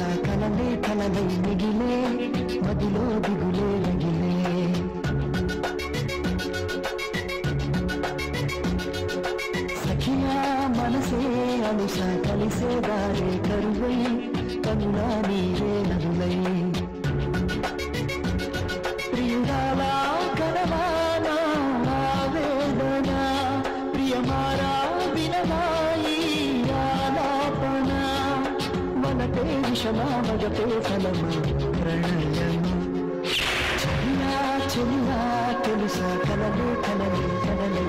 అలుసా కలలే కలలై మిగిలే మదిలో దిగులే రగిలే సఖియా మనసే అలుసా కలిసే దారే కరువై కనులా నీరే నదులై ప్రియురాలా కనవానా వేదన ప్రియమారా వినవాయి ఆలాపన మనటే విషమా మగతే ఫలమా ప్రణయము చెలియా చెలియా తెలుసా కలలే కలలే కలలే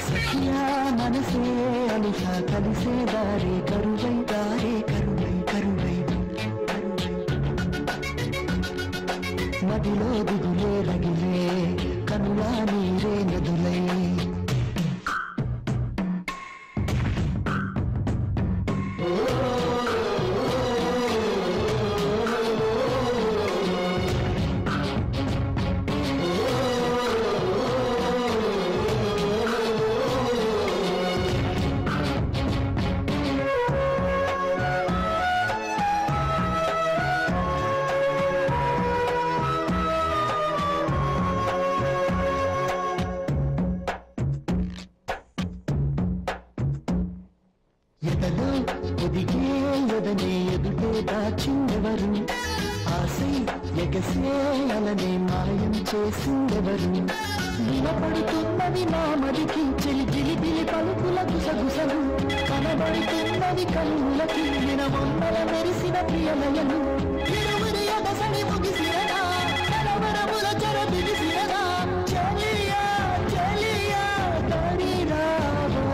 సఖియా మనసే అలుసా కలిసే దారే కరువై దారే కరువై కరువై మదిలో దిగులే రగిలే కనులా నీరే నదులై ఎదలో ఒదిగే ఎదనే ఎదుటే దాచిందెవరు ఆశై ఎగసే అలనే మాయం చేసిందెవరు నిలబడుతున్నది నా మదికి చెలి గిలిబిలి పలుకుల గుసగుసలు కనబడుతున్నది కన్నులకి వినమొన్నల మెరిసిన ప్రియలయలు ఇరువురి అదసని ముగిసిరగా కలవరముల చెర బిగిసిరగా చెలియా చెలియా తడిరావా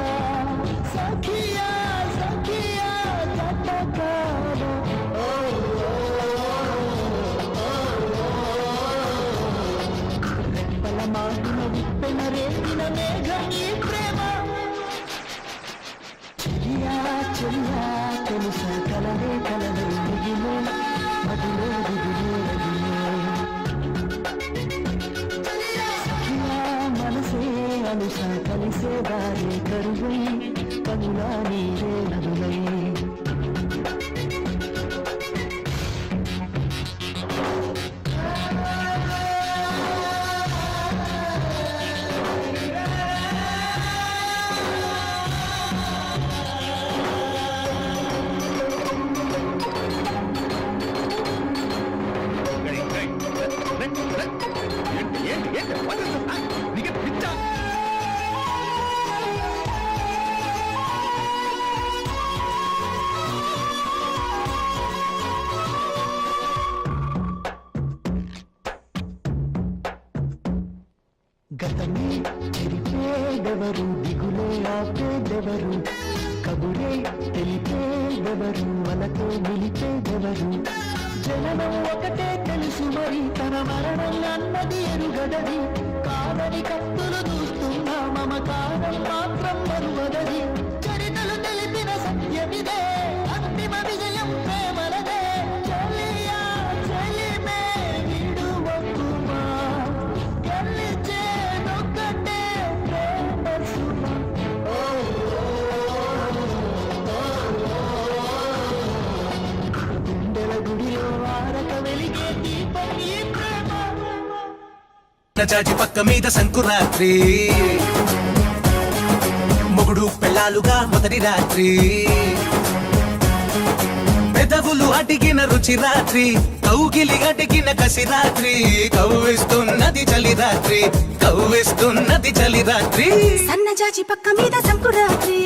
సఖియా చెలియా చెలియా తెలుసా కలలే కలలే మిగిలే మదిలో దిగులే రగిలే సఖియా మనసే అలుసా కలిసే దారే కరువై కనులా నీరే నదులై గతమే చెరిపేదెవరు దిగులే ఆపేదెవరు కబురే తెలిపేదెవరు మనతో నిలిపేదెవరు జననం ఒకటే తెలుసు మరి తన మరణం అన్నది ఎరుగదది కాదని కత్తులు దూస్తున్నా మమకారం మాత్రం మరువదది చరితలు తెలిపిన సత్యమిదే అంతిమ విజయం ప్రేమలదే చెలియా చెలిమే విడువకుమా గెలిచేదొక్కటే ప్రేమ సుమ గుండెల గుడిలో వారక వెలిగే దీపం ఈ ప్రేమ చాచి పక్క మీద సంకురాత్రి మొగుడు పెళ్ళాలుగా మొదటి రాత్రి పెదవులు అడిగిన రుచి రాత్రి కౌగిలి అడిగిన కసి రాత్రి కవ్విస్తున్నది చలి రాత్రి కవ్విస్తున్నది చలి రాత్రి సన్నజాజి పక్క మీద సంకురాత్రి